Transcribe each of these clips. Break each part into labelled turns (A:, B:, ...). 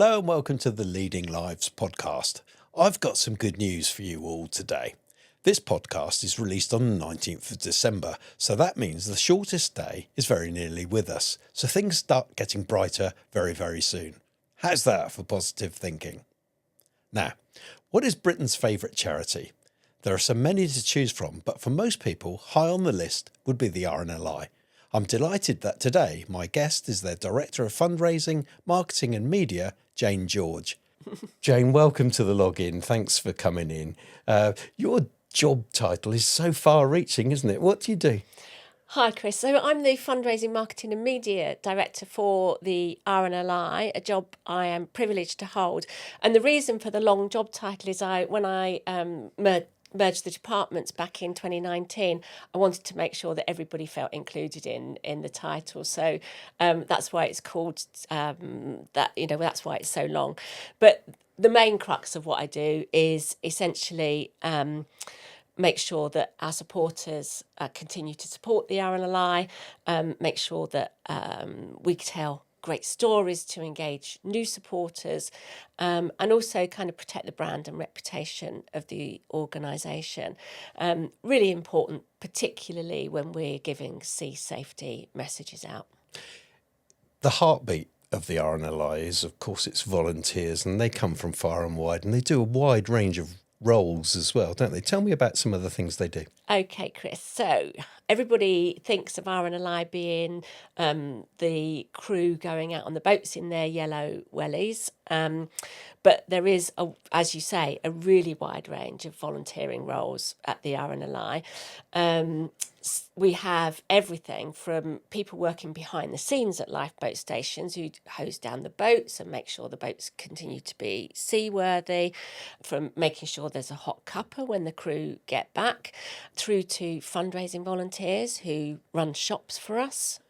A: Hello and welcome to the Leading Lives podcast. I've got some good news for you all today. This podcast is released on the 19th of December, so that means the shortest day is very nearly with us. So things start getting brighter very, very soon. How's that for positive thinking? Now, what is Britain's favourite charity? There are so many to choose from, but for most people, high on the list would be the RNLI. I'm delighted that today my guest is their Director of Fundraising, Marketing and Media, Jayne George. Jayne, welcome to the login. Thanks for coming in. Your job title is so far-reaching, isn't it? What do you do?
B: Hi, Chris. So I'm the Fundraising, Marketing and Media Director for the RNLI, a job I am privileged to hold. And the reason for the long job title is when I merged the departments back in 2019, I wanted to make sure that everybody felt included in the title. So that's why it's called that. That's why it's so long. But the main crux of what I do is essentially make sure that our supporters continue to support the RNLI, make sure that we tell great stories to engage new supporters, and also kind of protect the brand and reputation of the organisation. Really important, particularly when we're giving sea safety messages out.
A: The heartbeat of the RNLI is, of course, it's volunteers, and they come from far and wide, and they do a wide range of roles as well, don't they? Tell me about some of the things they do.
B: Okay, Chris. So everybody thinks of RNLI being the crew going out on the boats in their yellow wellies. But there is, as you say, a really wide range of volunteering roles at the RNLI. We have everything from people working behind the scenes at lifeboat stations who hose down the boats and make sure the boats continue to be seaworthy, from making sure there's a hot cuppa when the crew get back, through to fundraising volunteers who run shops for us,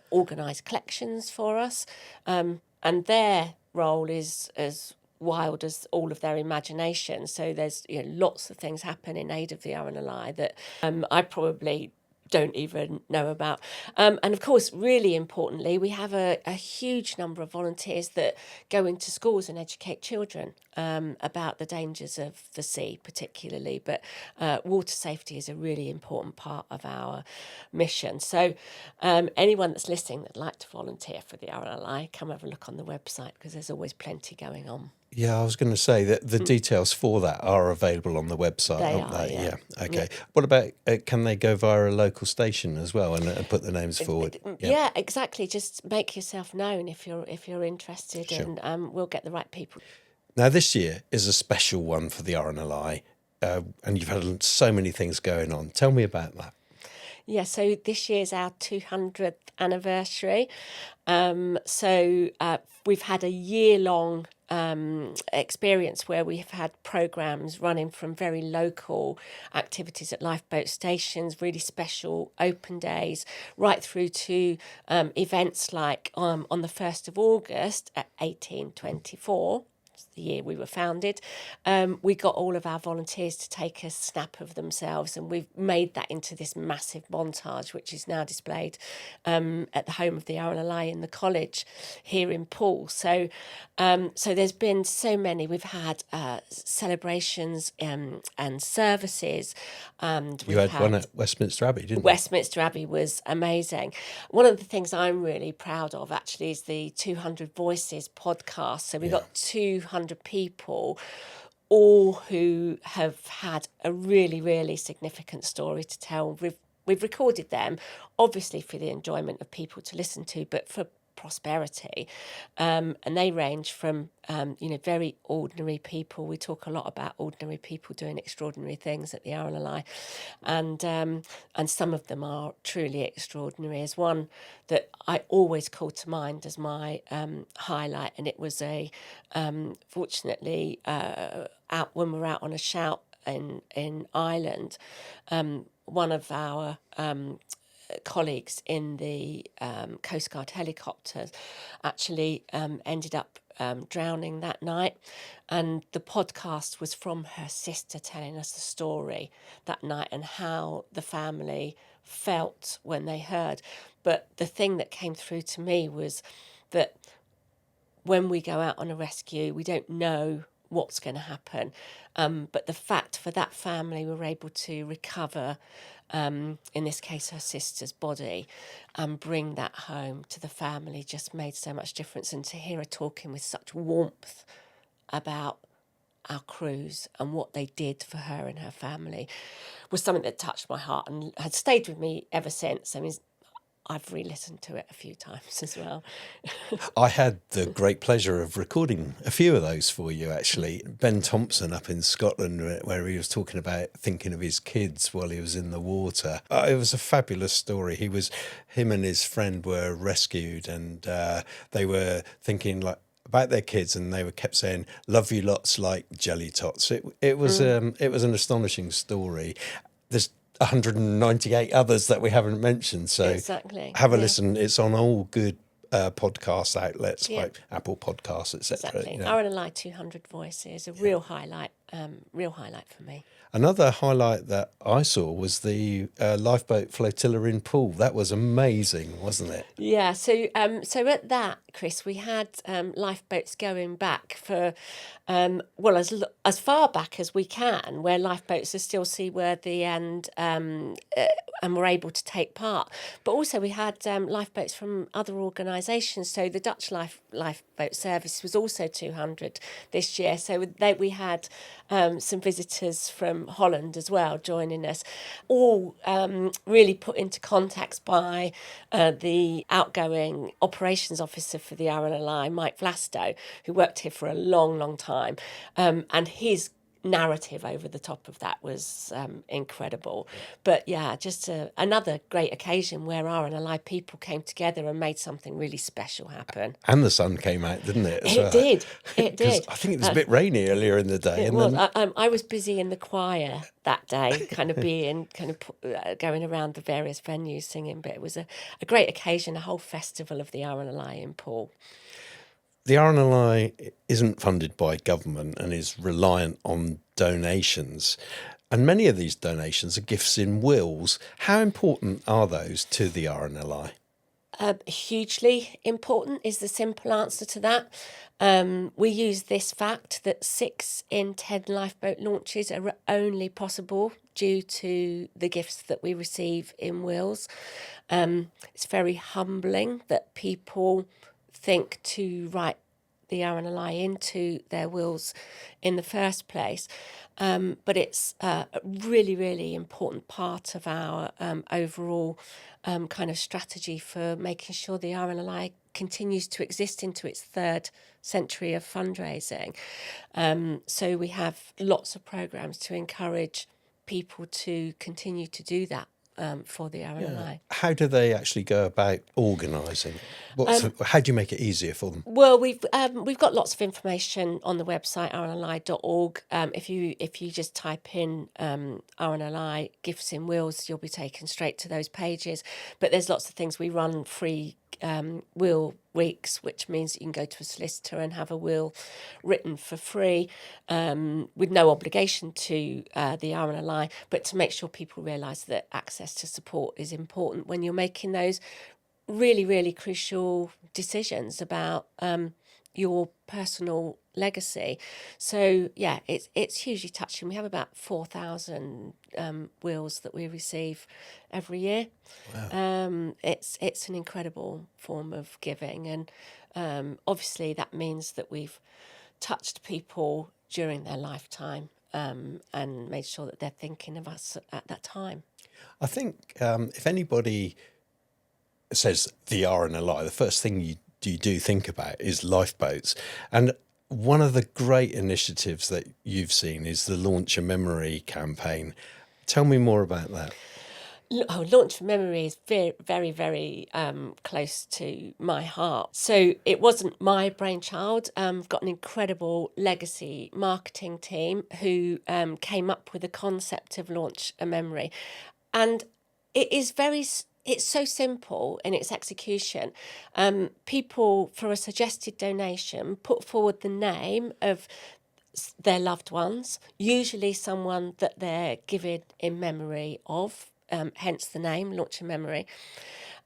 B: organise collections for us, and their role is as wild as all of their imagination. So there's lots of things happen in aid of the RNLI that I probably don't even know about. And of course, really importantly, we have a huge number of volunteers that go into schools and educate children about the dangers of the sea, particularly. But water safety is a really important part of our mission. So anyone that's listening that'd like to volunteer for the RNLI, come have a look on the website because there's always plenty going on.
A: Yeah, I was going to say that the details for that are available on the website, aren't they?
B: Yeah.
A: Okay. Yeah. What about, can they go via a local station as well and put the names forward?
B: Yeah, exactly. Just make yourself known if you're interested,
A: Sure.
B: and we'll get the right people.
A: Now, this year is a special one for the RNLI, and you've had so many things going on. Tell me about that.
B: Yeah, so this year's our 200th anniversary. We've had a year-long experience where we've had programmes running from very local activities at lifeboat stations, really special open days, right through to events like on the 1st of August at 1824. The year we were founded, we got all of our volunteers to take a snap of themselves, and we've made that into this massive montage, which is now displayed at the home of the RNLI in the college here in Poole. So there's been so many. We've had celebrations and services, and
A: you had one at Westminster Abbey, didn't you?
B: Westminster Abbey was amazing. One of the things I'm really proud of actually is the 200 Voices podcast. So we got 200 people, all who have had a really, really significant story to tell. We've recorded them, obviously for the enjoyment of people to listen to, but for prosperity, and they range from very ordinary people. We talk a lot about ordinary people doing extraordinary things at the RNLI, and some of them are truly extraordinary. As one that I always call to mind as my highlight, and it was fortunately out when we were out on a shout in Ireland, one of our colleagues in the Coast Guard helicopters actually ended up drowning that night, and the podcast was from her sister telling us the story that night and how the family felt when they heard. But the thing that came through to me was that when we go out on a rescue, we don't know what's going to happen. But the fact for that family, we were able to recover, in this case, her sister's body, and bring that home to the family just made so much difference. And to hear her talking with such warmth about our crews and what they did for her and her family was something that touched my heart and had stayed with me ever since. I mean, I've re-listened to it a few times as well.
A: I had the great pleasure of recording a few of those for you, actually. Ben Thompson up in Scotland, where he was talking about thinking of his kids while he was in the water. It was a fabulous story. Him and his friend were rescued, and they were thinking about their kids, and they were kept saying, "Love you lots like jelly tots." It was an astonishing story. There's 198 others that we haven't mentioned, so
B: exactly.
A: have a listen. It's on all good podcast outlets like Apple Podcasts, etc.
B: Exactly. RNLI 200 Voices, a real highlight for me.
A: Another highlight that I saw was the lifeboat flotilla in Poole. That was amazing, wasn't it?
B: Yeah. So at that, Chris, we had lifeboats going back for as far back as we can, where lifeboats are still seaworthy and we're able to take part. But also we had lifeboats from other organisations. So the Dutch lifeboat service was also 200 this year. So we had some visitors from Holland as well joining us, all really put into context by the outgoing operations officer for the RNLI, Mike Vlasto, who worked here for a long, long time. And his narrative over the top of that was incredible. But yeah, just another great occasion where RNLI people came together and made something really special happen.
A: And the sun came out, didn't it?
B: It did.
A: I think it was a bit rainy earlier in the day.
B: It was. I was busy in the choir that day, going around the various venues singing. But it was a great occasion, a whole festival of the RNLI in Poole.
A: The RNLI isn't funded by government and is reliant on donations. And many of these donations are gifts in wills. How important are those to the RNLI?
B: Hugely important is the simple answer to that. We use this fact that 6 in 10 lifeboat launches are only possible due to the gifts that we receive in wills. It's very humbling that people think to write the RNLI into their wills in the first place. But it's a really, really important part of our overall kind of strategy for making sure the RNLI continues to exist into its 3rd century of fundraising. So we have lots of programmes to encourage people to continue to do that for the RNLI.
A: Yeah. How do they actually go about organising? How do you make it easier for them?
B: Well, we've got lots of information on the website rnli.org. If you just type in RNLI gifts in wills, you'll be taken straight to those pages. But there's lots of things. We run free will weeks, which means you can go to a solicitor and have a will written for free, with no obligation to the RNLI, but to make sure people realise that access to support is important when you're making those really, really crucial decisions about your personal legacy. So yeah, it's hugely touching. We have about 4,000 wills that we receive every year. Wow. It's an incredible form of giving, and obviously that means that we've touched people during their lifetime and made sure that they're thinking of us at that time.
A: I think if anybody says the RNLI, the first thing you do think about is lifeboats. And one of the great initiatives that you've seen is the Launch a Memory campaign. Tell me more about that.
B: Launch a Memory is very, very, very close to my heart. So it wasn't my brainchild. I've got an incredible legacy marketing team who came up with the concept of Launch a Memory. And it's so simple in its execution. People, for a suggested donation, put forward the name of their loved ones, usually someone that they're giving in memory of, hence the name, Launch a Memory.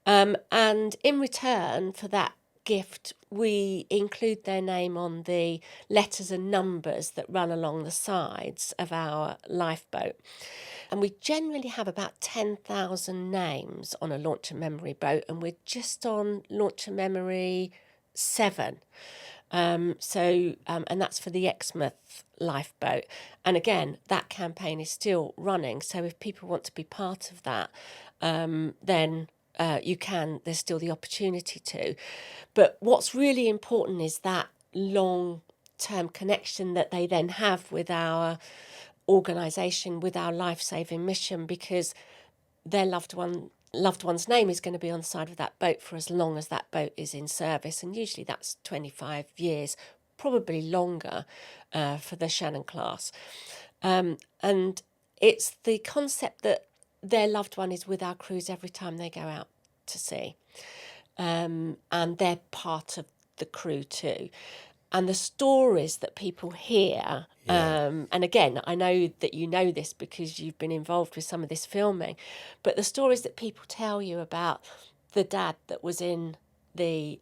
B: And in return for that gift, we include their name on the letters and numbers that run along the sides of our lifeboat. And we generally have about 10,000 names on a Launch a Memory boat, and we're just on Launch a Memory 7. And that's for the Exmouth lifeboat. And again, that campaign is still running. So if people want to be part of that, then you can, there's still the opportunity to. But what's really important is that long-term connection that they then have with our organisation, with our life-saving mission, because their loved one's name is going to be on the side of that boat for as long as that boat is in service, and usually that's 25 years, probably longer for the Shannon class. And it's the concept that their loved one is with our crews every time they go out to sea, and they're part of the crew too. And the stories that people hear, and again, I know that you know this because you've been involved with some of this filming, but the stories that people tell you about the dad that was in the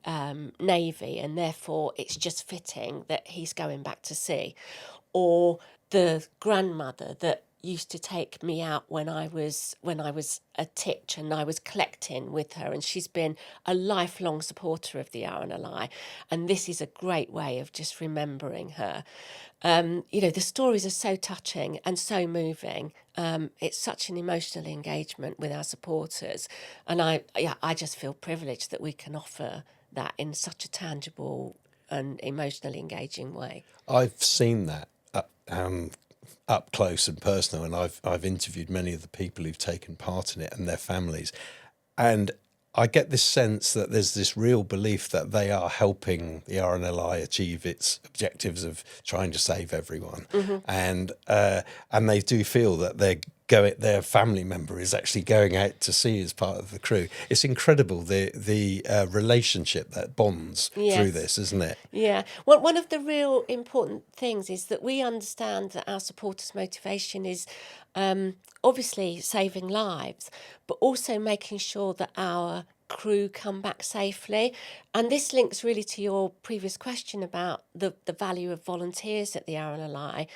B: Navy and therefore it's just fitting that he's going back to sea, or the grandmother that used to take me out when I was a titch and I was collecting with her, and she's been a lifelong supporter of the RNLI, and this is a great way of just remembering her. The stories are so touching and so moving. It's such an emotional engagement with our supporters, and I just feel privileged that we can offer that in such a tangible and emotionally engaging way.
A: I've seen that up close and personal, and I've interviewed many of the people who've taken part in it and their families, and I get this sense that there's this real belief that they are helping the RNLI achieve its objectives of trying to save everyone, and they do feel that their family member is actually going out to sea as part of the crew. It's incredible the relationship that bonds through this, isn't it?
B: Yeah. Well, one of the real important things is that we understand that our supporters' motivation is obviously saving lives, but also making sure that our crew come back safely. And this links really to your previous question about the value of volunteers at the RNLI.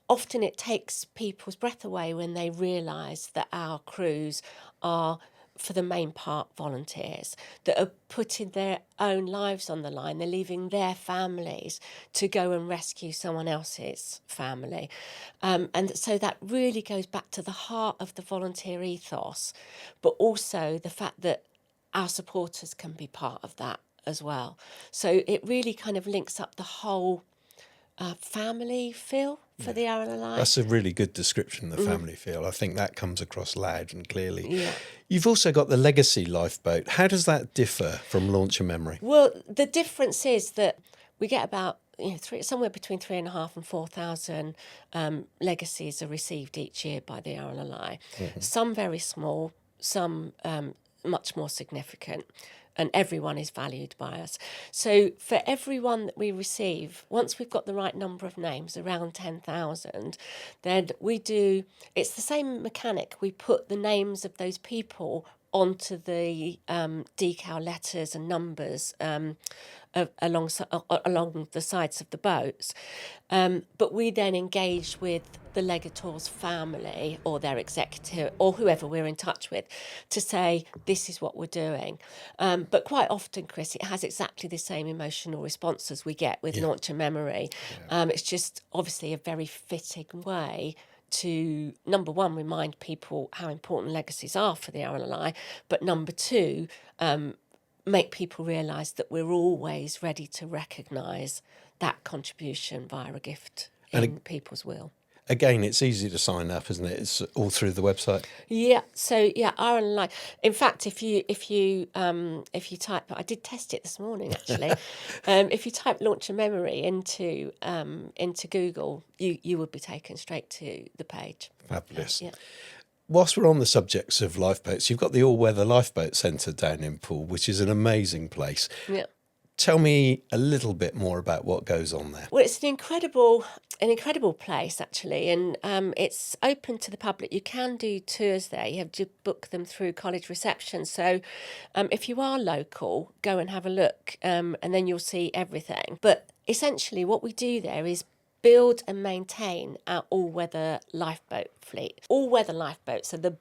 B: Often it takes people's breath away when they realise that our crews are, for the main part, volunteers that are putting their own lives on the line. They're leaving their families to go and rescue someone else's family. And so that really goes back to the heart of the volunteer ethos, but also the fact that our supporters can be part of that as well. So it really kind of links up the whole family feel for the RNLI.
A: That's a really good description, the family feel. I think that comes across loud and clearly.
B: Yeah.
A: You've also got the Legacy lifeboat. How does that differ from Launch a Memory?
B: Well, the difference is that we get about somewhere between 3,500 and 4,000 legacies are received each year by the RNLI. Some very small, some much more significant. And everyone is valued by us. So for everyone that we receive, once we've got the right number of names, around 10,000, then it's the same mechanic. We put the names of those people onto the decal letters and numbers along the sides of the boats. But we then engage with the legator's family or their executive or whoever we're in touch with to say, this is what we're doing. But quite often, Chris, it has exactly the same emotional response as we get with Launch a Memory. It's just obviously a very fitting way to, number one, remind people how important legacies are for the RNLI, but number two, make people realise that we're always ready to recognise that contribution via a gift in people's will.
A: Again, it's easy to sign up, isn't it? It's all through the website.
B: Yeah. So RNLI. In fact, if you type, I did test it this morning actually. If you type Launch a Memory into Google, you would be taken straight to the page.
A: Fabulous.
B: Yeah.
A: Whilst we're on the subjects of lifeboats, you've got the all-weather lifeboat centre down in Poole, which is an amazing place.
B: Yeah.
A: tell me a little bit more about what goes on there.
B: Well, it's an incredible place actually, and it's open to the public. You can do tours there. You have to book them through college reception. So, if you are local, go and have a look, and then you'll see everything. But essentially, what we do there is build and maintain our all-weather lifeboat fleet. All-weather lifeboats are the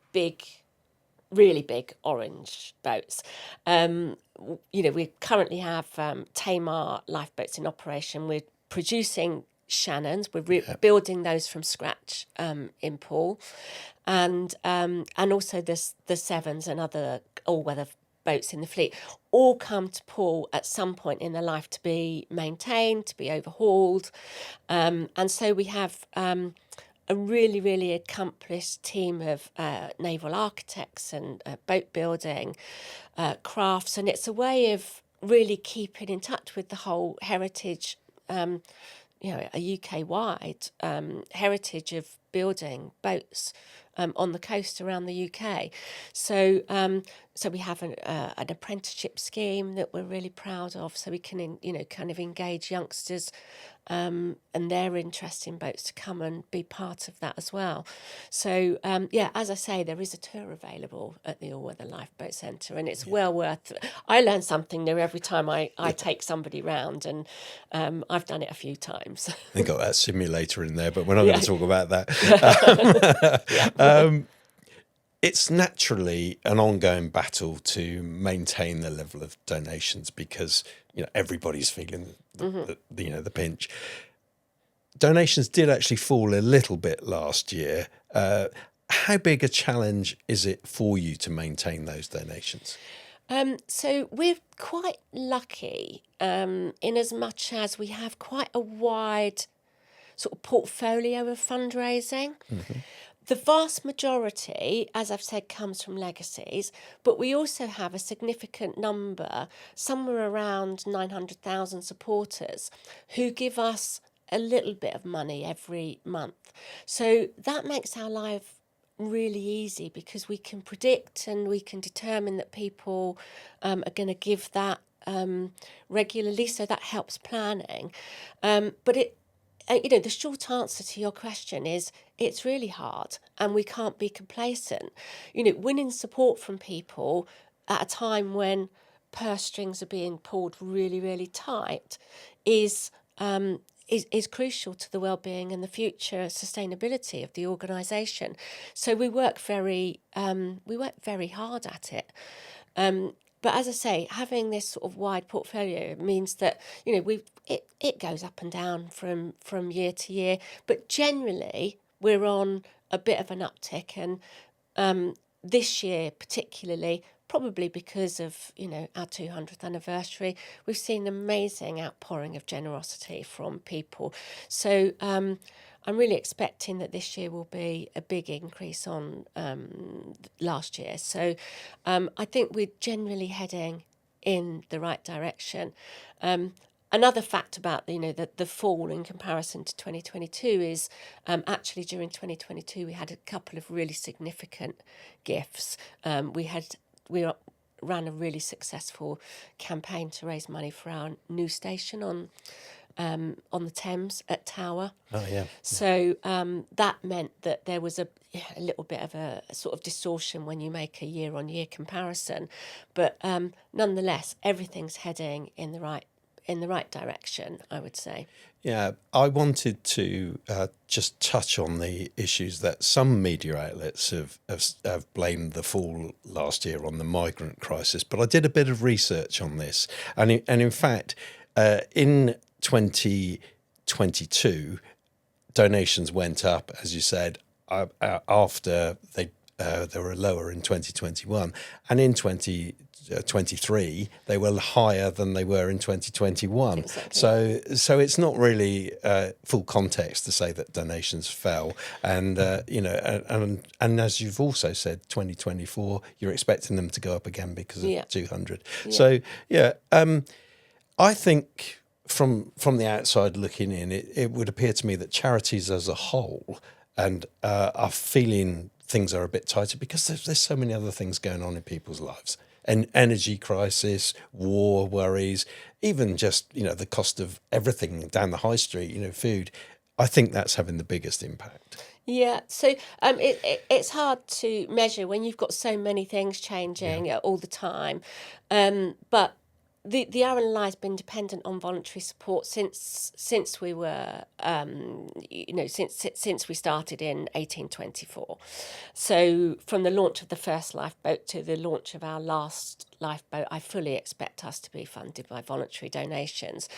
B: really big orange boats. We currently have Tamar lifeboats in operation. We're producing Shannons. We're building those from scratch in Poole, and also the Sevens and other all-weather boats in the fleet all come to Poole at some point in their life to be maintained, to be overhauled, and so we have a really, really accomplished team of naval architects and boat building crafts, and it's a way of really keeping in touch with the whole heritage, a UK-wide heritage of building boats on the coast around the UK. So we have an apprenticeship scheme that we're really proud of, so we can kind of engage youngsters and their interest in boats to come and be part of that as well. So as I say, there is a tour available at the All Weather Lifeboat Centre, and it's well worth. I learn something new every time I take somebody round, and I've done it a few times.
A: They got that simulator in there, but we're not going to talk about that. It's naturally an ongoing battle to maintain the level of donations because everybody's feeling the pinch. Donations did actually fall a little bit last year. How big a challenge is it for you to maintain those donations?
B: So we're quite lucky in as much as we have quite a wide sort of portfolio of fundraising. Mm-hmm. The vast majority, as I've said, comes from legacies, but we also have a significant number, somewhere around 900,000 supporters, who give us a little bit of money every month. So that makes our life really easy because we can predict and we can determine that people are going to give that regularly, so that helps planning. But the short answer to your question is it's really hard and we can't be complacent. Winning support from people at a time when purse strings are being pulled really, really tight is crucial to the well-being and the future sustainability of the organisation. So we work very hard at it. But as I say, having this sort of wide portfolio means that it goes up and down from year to year. But generally, we're on a bit of an uptick, and this year particularly, probably because of our 200th anniversary, we've seen an amazing outpouring of generosity from people. So I'm really expecting that this year will be a big increase on last year. So I think we're generally heading in the right direction. Another fact about the fall in comparison to 2022 is actually during 2022 we had a couple of really significant gifts. We ran a really successful campaign to raise money for our new station on the Thames at Tower.
A: Oh, yeah.
B: So that meant that there was a little bit of a sort of distortion when you make a year-on-year comparison. But nonetheless, everything's heading in the right direction, I would say.
A: Yeah, I wanted to just touch on the issues that some media outlets have blamed the fall last year on the migrant crisis. But I did a bit of research on this, and in fact, in 2022, donations went up, as you said, after they were lower in 2021, and in 2023 they were higher than they were in 2021. Exactly. So it's not really full context to say that donations fell, and and as you've also said, 2024 you're expecting them to go up again because of 200. Yeah. So I think from the outside looking in, it would appear to me that charities as a whole are feeling things are a bit tighter because there's so many other things going on in people's lives. an energy crisis, war worries, even just, the cost of everything down the high street, food. I think that's having the biggest impact.
B: Yeah, so it's hard to measure when you've got so many things changing all the time, but the RNLI has been dependent on voluntary support since we were since we started in 1824. So from the launch of the first lifeboat to the launch of our last lifeboat, I fully expect us to be funded by voluntary donations,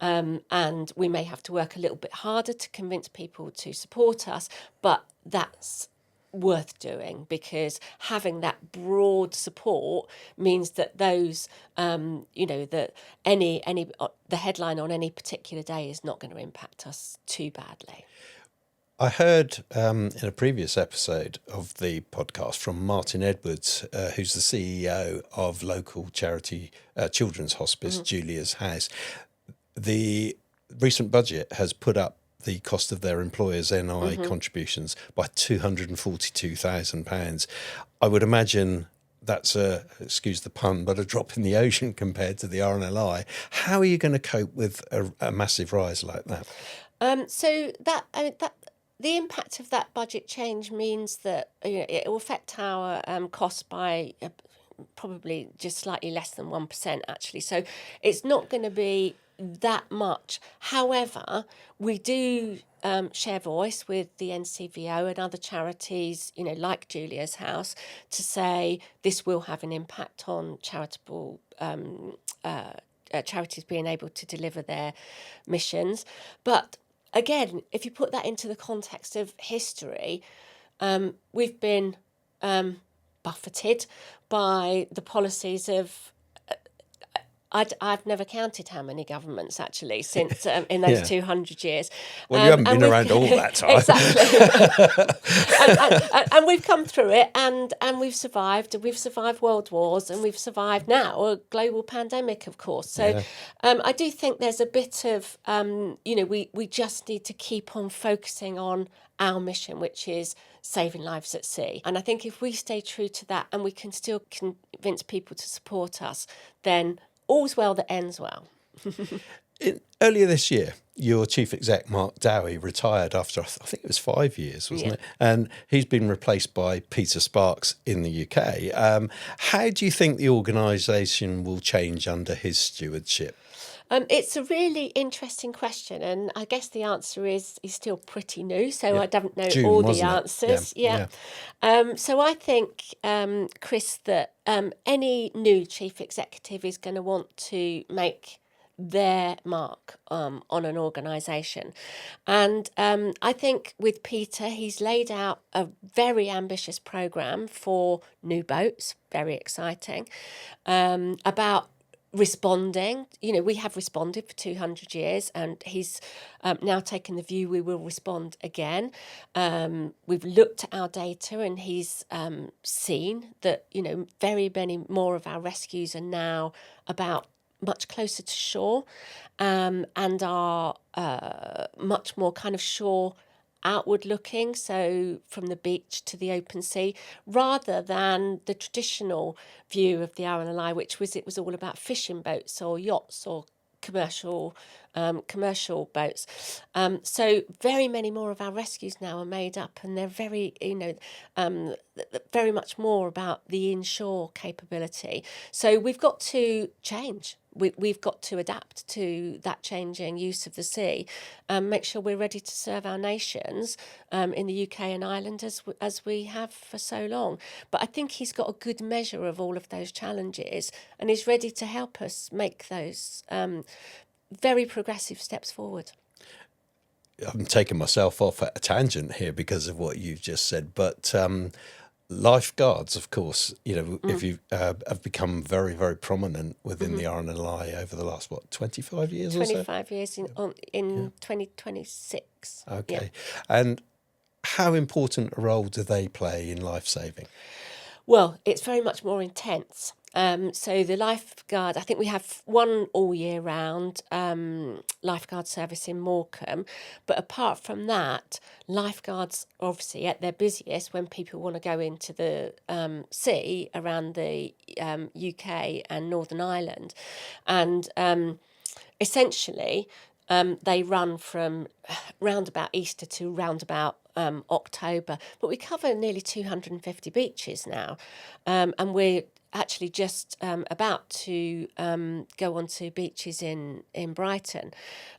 B: and we may have to work a little bit harder to convince people to support us, but that's worth doing, because having that broad support means that those that the headline on any particular day is not going to impact us too badly.
A: I heard in a previous episode of the podcast from Martin Edwards, who's the CEO of local charity children's hospice, Julia's House. The recent budget has put up the cost of their employers' NI contributions by £242,000. I would imagine that's excuse the pun, but a drop in the ocean compared to the RNLI. How are you going to cope with a massive rise like that?
B: So that the impact of that budget change means that it will affect our costs by probably just slightly less than 1%, actually. So it's not going to be that much. However, we do share voice with the NCVO and other charities, like Julia's House, to say this will have an impact on charitable charities being able to deliver their missions. But again, if you put that into the context of history, we've been buffeted by the policies of I've never counted how many governments, actually, since in those 200 years.
A: Well, you haven't been around all that time.
B: Exactly. and we've come through it, and we've survived. We've survived world wars, and we've survived now a global pandemic, of course. So I do think there's a bit of, we just need to keep on focusing on our mission, which is saving lives at sea. And I think if we stay true to that and we can still convince people to support us, then all's well that ends well.
A: Earlier this year, your chief exec, Mark Dowie, retired after, I think it was 5 years, wasn't it? And he's been replaced by Peter Sparks in the UK. How do you think the organisation will change under his stewardship?
B: It's a really interesting question, and I guess the answer is he's still pretty new, so I don't know all the answers. So I think, Chris, that any new chief executive is going to want to make their mark on an organisation. And I think with Peter, he's laid out a very ambitious programme for new boats, very exciting, about responding. We have responded for 200 years, and he's now taken the view we will respond again. We've looked at our data, and he's seen that very many more of our rescues are now about much closer to shore, and are much more kind of shore outward looking, so from the beach to the open sea, rather than the traditional view of the RNLI, which was all about fishing boats or yachts or commercial boats. So very many more of our rescues now are made up, and they're very very much more about the inshore capability. So we've got to change. We've got to adapt to that changing use of the sea, make sure we're ready to serve our nations in the UK and Ireland as we have for so long. But I think he's got a good measure of all of those challenges, and he's ready to help us make those very progressive steps forward.
A: I'm taking myself off at a tangent here because of what you've just said, but lifeguards, of course, if you have become very, very prominent within the RNLI over the last, 25 years or so?
B: 25 years in 2026.
A: Okay. And how important a role do they play in life-saving?
B: Well, it's very much more intense. So the lifeguard, I think we have one all year round lifeguard service in Morecambe. But apart from that, lifeguards are obviously at their busiest when people want to go into the sea around the UK and Northern Ireland. And essentially, they run from round about Easter to round about October. But we cover nearly 250 beaches now. And we're actually just about to go on to beaches in Brighton,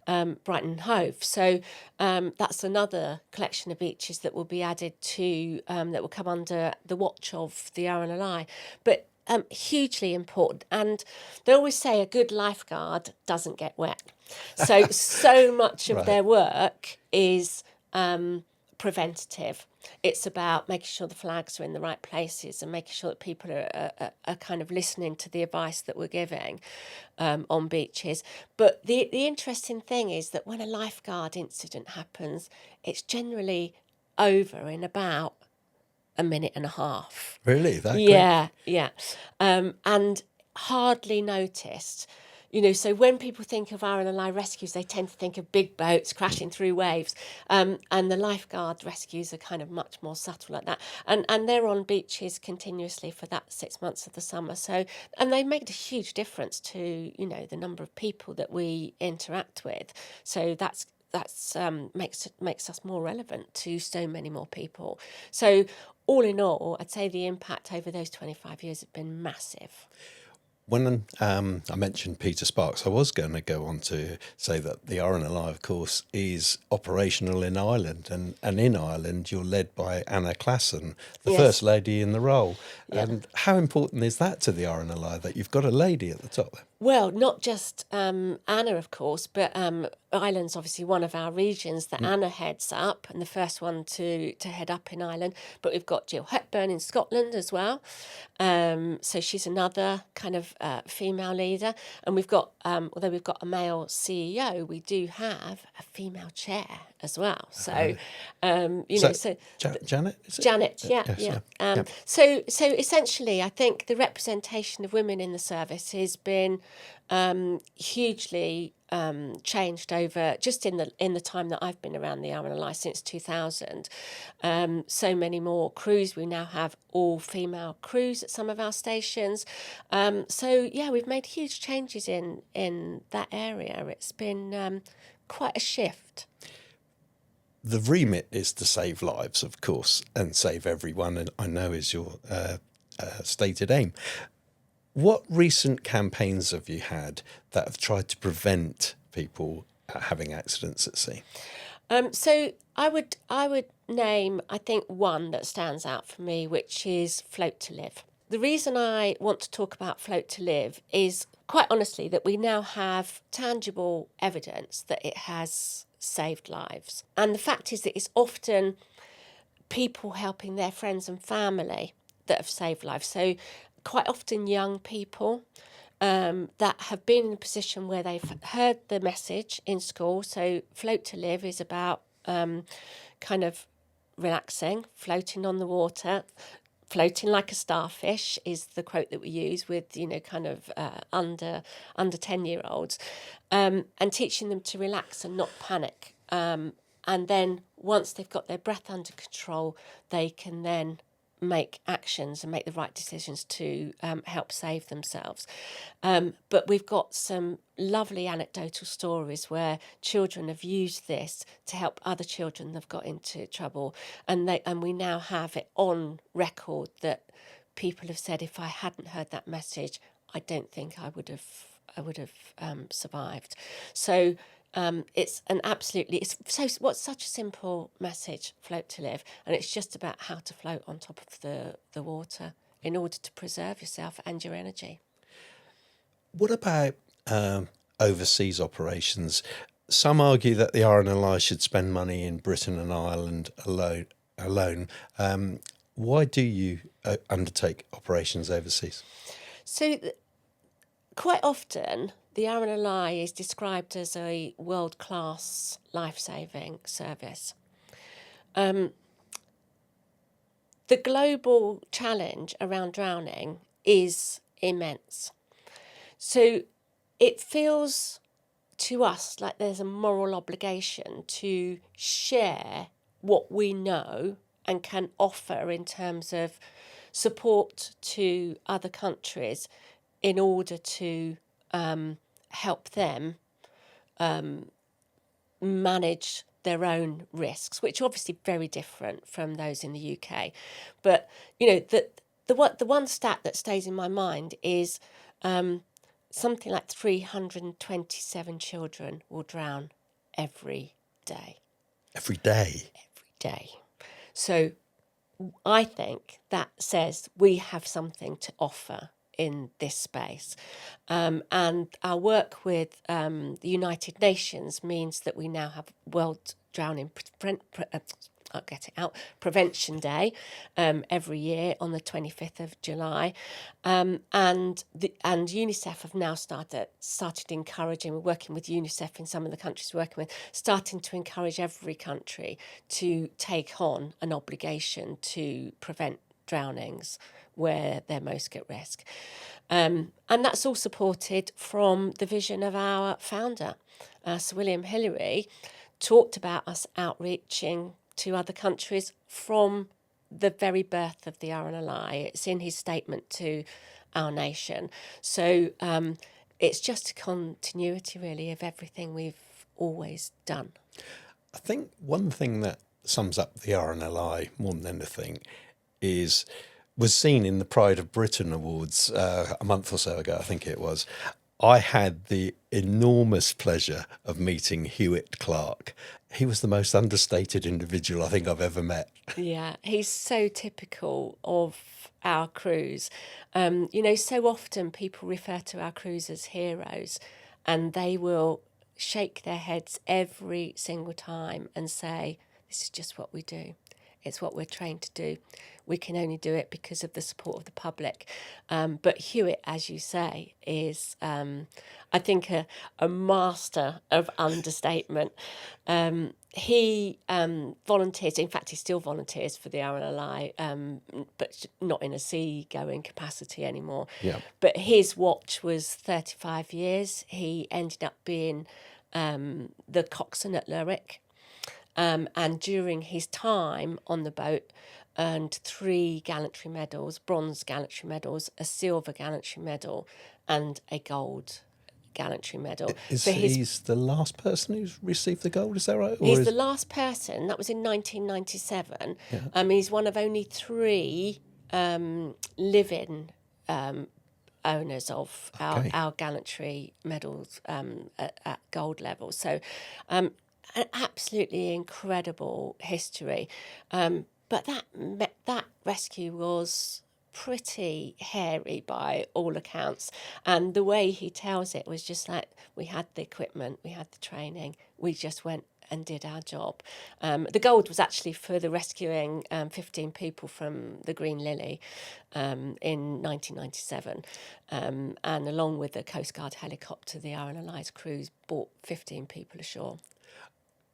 B: Brighton and Hove. So that's another collection of beaches that will be added to, that will come under the watch of the RNLI. But hugely important. And they always say a good lifeguard doesn't get wet. So much of
A: Right.
B: their work is preventative. It's about making sure the flags are in the right places and making sure that people are kind of listening to the advice that we're giving on beaches. But the interesting thing is that when a lifeguard incident happens, it's generally over in about a minute and a half.
A: Really? That quick?
B: Yeah. And hardly noticed. So when people think of RNLI rescues, they tend to think of big boats crashing through waves. And the lifeguard rescues are kind of much more subtle like that. And they're on beaches continuously for that 6 months of the summer. So, and they make a huge difference to, the number of people that we interact with. So that's makes us more relevant to so many more people. So all in all, I'd say the impact over those 25 years has been massive.
A: When I mentioned Peter Sparks, I was going to go on to say that the RNLI, of course, is operational in Ireland. And in Ireland, you're led by Anna Classen, the
B: Yes.
A: first lady in the role.
B: Yeah.
A: And how important is that to the RNLI, that you've got a lady at the top there?
B: Well, not just Anna, of course, but Ireland's obviously one of our regions that Anna heads up, and the first one to head up in Ireland. But we've got Jill Hepburn in Scotland as well. So she's another kind of female leader. And we've got, although we've got a male CEO, we do have a female chair as well. So,
A: Janet, is it?
B: Janet, yeah.
A: Yeah.
B: So essentially, I think the representation of women in the service has been hugely changed over just in the time that I've been around the RNLI since 2000. So many more crews. We now have all female crews at some of our stations. We've made huge changes in that area. It's been quite a shift.
A: The remit is to save lives, of course, and save everyone, and I know is your stated aim. What recent campaigns have you had that have tried to prevent people having accidents at sea?
B: So I would name, I think, one that stands out for me, which is Float to Live. The reason I want to talk about Float to Live is, quite honestly, that we now have tangible evidence that it has saved lives. And the fact is that it's often people helping their friends and family that have saved lives. So quite often young people that have been in a position where they've heard the message in school. So Float to Live is about kind of relaxing, floating on the water. Floating like a starfish is the quote that we use with, kind of under 10-year-olds, and teaching them to relax and not panic. And then once they've got their breath under control, they can then make actions and make the right decisions to help save themselves. But we've got some lovely anecdotal stories where children have used this to help other children that have got into trouble, and we now have it on record that people have said, if I hadn't heard that message, I don't think I would have survived. So it's what's such a simple message, Float to Live, and it's just about how to float on top of the water in order to preserve yourself and your energy.
A: What about overseas operations? Some argue that the RNLI should spend money in Britain and Ireland alone. Why do you undertake operations overseas?
B: So quite often the RNLI is described as a world-class life-saving service. the global challenge around drowning is immense. So it feels to us like there's a moral obligation to share what we know and can offer in terms of support to other countries in order to help them manage their own risks, which are obviously very different from those in the UK. But the one stat that stays in my mind is something like 327 children will drown every day.
A: Every day.
B: Every day. So I think that says we have something to offer in this space. And our work with the United Nations means that we now have World Drowning Prevention Day every year on the 25th of July. And UNICEF have now started encouraging, we're working with UNICEF in some of the countries we're working with, starting to encourage every country to take on an obligation to prevent drownings where they're most at risk. And that's all supported from the vision of our founder, Sir William Hillary, talked about us outreaching to other countries from the very birth of the RNLI. It's in his statement to our nation. So it's just a continuity, really, of everything we've always done.
A: I think one thing that sums up the RNLI more than anything was seen in the Pride of Britain Awards a month or so ago, I think it was. I had the enormous pleasure of meeting Hewitt Clark. He was the most understated individual I think I've ever met.
B: Yeah, he's so typical of our crews. So often people refer to our crews as heroes, and they will shake their heads every single time and say, this is just what we do. It's what we're trained to do. We can only do it because of the support of the public. But Hewitt, as you say, is, I think, a master of understatement. He volunteers, in fact, he still volunteers for the RNLI, but not in a seagoing capacity anymore.
A: Yeah.
B: But his watch was 35 years. He ended up being the coxswain at Lerwick. And during his time on the boat, earned 3 gallantry medals, bronze gallantry medals, a silver gallantry medal, and a gold gallantry medal.
A: He's the last person who's received the gold, is that right?
B: He's the last person. That was in 1997.
A: Yeah.
B: He's one of only 3 living owners of our gallantry medals at gold level. So an absolutely incredible history. But that rescue was pretty hairy by all accounts. And the way he tells it was just like, we had the equipment, we had the training, we just went and did our job. The gold was actually for the rescuing 15 people from the Green Lily in 1997. And along with the Coast Guard helicopter, the RNLI's crews brought 15 people ashore.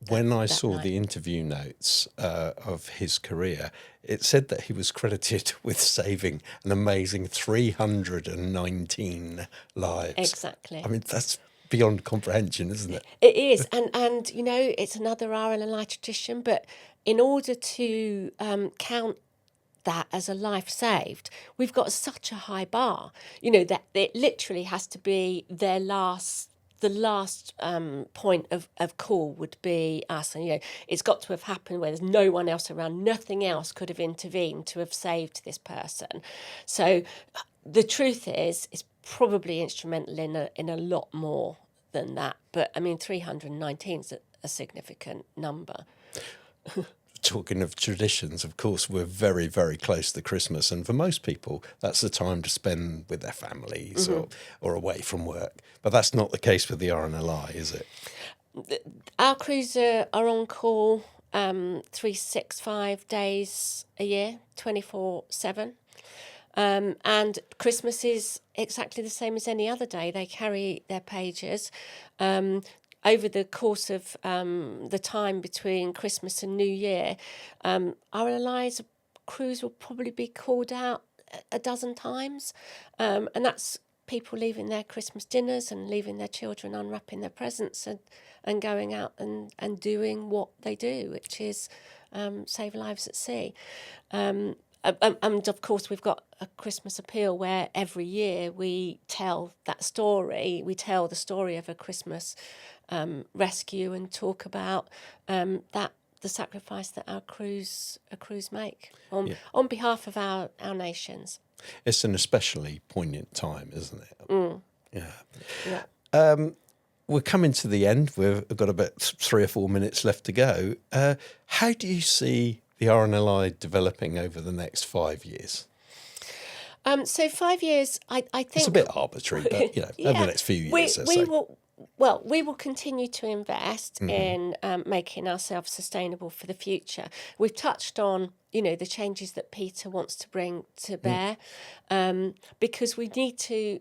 A: When I saw the interview notes of his career, it said that he was credited with saving an amazing 319 lives.
B: Exactly.
A: I mean, that's beyond comprehension, isn't it?
B: It is. And it's another RNLI tradition, but in order to count that as a life saved, we've got such a high bar, that it literally has to be the last point of call would be us. And, it's got to have happened where there's no one else around. Nothing else could have intervened to have saved this person. So the truth is, it's probably instrumental in a lot more than that. But, 319 is a significant number.
A: Talking of traditions, of course, we're very, very close to Christmas. And for most people, that's the time to spend with their families or away from work. But that's not the case with the RNLI, is it?
B: Our crews are on call 365 days a year, 24/7. And Christmas is exactly the same as any other day. They carry their pagers. Over the course of the time between Christmas and New Year, RNLI's crews will probably be called out a dozen times, and that's people leaving their Christmas dinners and leaving their children unwrapping their presents and going out and doing what they do, which is save lives at sea. And of course, we've got a Christmas appeal where every year we tell that story. We tell the story of a Christmas rescue and talk about the sacrifice that our crews make on behalf of our nations.
A: It's an especially poignant time, isn't it?
B: Mm.
A: Yeah. We're coming to the end. We've got about 3 or 4 minutes left to go. How do you see the RNLI developing over the next 5 years?
B: So 5 years, I think...
A: It's a bit arbitrary, but, you know, over the next few years.
B: We will continue to invest in making ourselves sustainable for the future. We've touched on, the changes that Peter wants to bring to bear, because we need to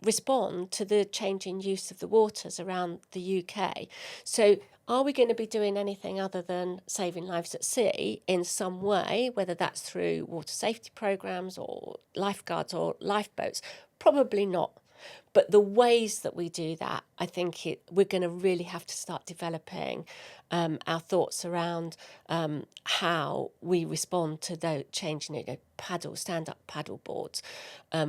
B: respond to the changing use of the waters around the UK. So are we going to be doing anything other than saving lives at sea in some way, whether that's through water safety programmes or lifeguards or lifeboats? Probably not. But the ways that we do that, I think we're going to really have to start developing our thoughts around how we respond to the changing, stand-up paddle boards,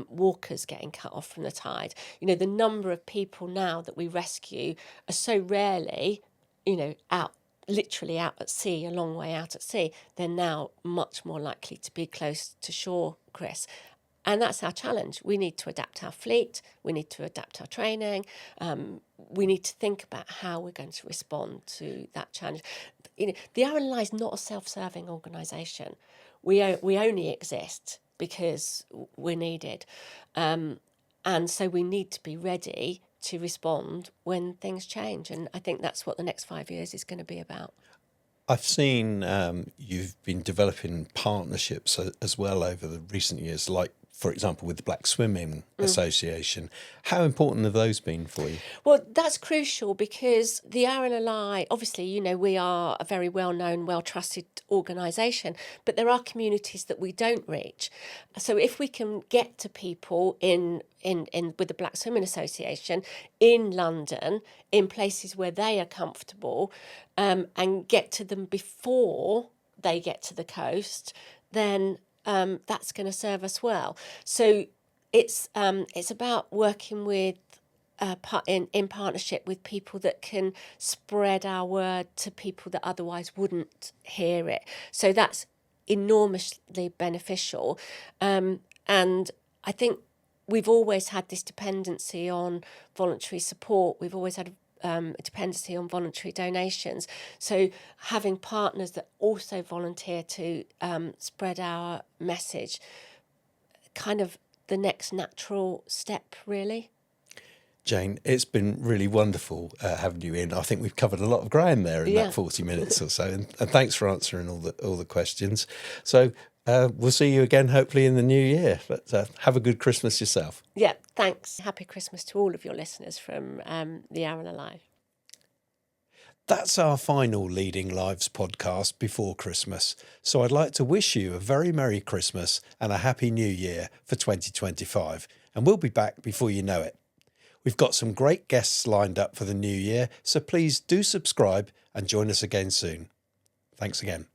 B: walkers getting cut off from the tide. The number of people now that we rescue are so rarely, literally out at sea, a long way out at sea. They're now much more likely to be close to shore, Chris. And that's our challenge. We need to adapt our fleet. We need to adapt our training. We need to think about how we're going to respond to that challenge. The RNLI is not a self-serving organisation. We only exist because we're needed. And so we need to be ready to respond when things change. And I think that's what the next 5 years is going to be about.
A: I've seen you've been developing partnerships as well over the recent years, like, for example, with the Black Swimming Association. How important have those been for you?
B: Well, that's crucial because the RNLI, obviously, we are a very well-known, well-trusted organisation, but there are communities that we don't reach. So if we can get to people in with the Black Swimming Association in London, in places where they are comfortable, and get to them before they get to the coast, then that's going to serve us well. So it's about working with in partnership with people that can spread our word to people that otherwise wouldn't hear it. So that's enormously beneficial. And I think we've always had this dependency on voluntary support. We've always had a dependency on voluntary donations. So having partners that also volunteer to spread our message, kind of the next natural step, really.
A: Jayne, it's been really wonderful having you in. I think we've covered a lot of ground there in that 40 minutes or so. And thanks for answering all the questions. So we'll see you again, hopefully, in the new year. But have a good Christmas yourself.
B: Yeah, thanks. Happy Christmas to all of your listeners from the RNLI.
A: That's our final Leading Lives podcast before Christmas. So I'd like to wish you a very Merry Christmas and a Happy New Year for 2025. And we'll be back before you know it. We've got some great guests lined up for the new year, so please do subscribe and join us again soon. Thanks again.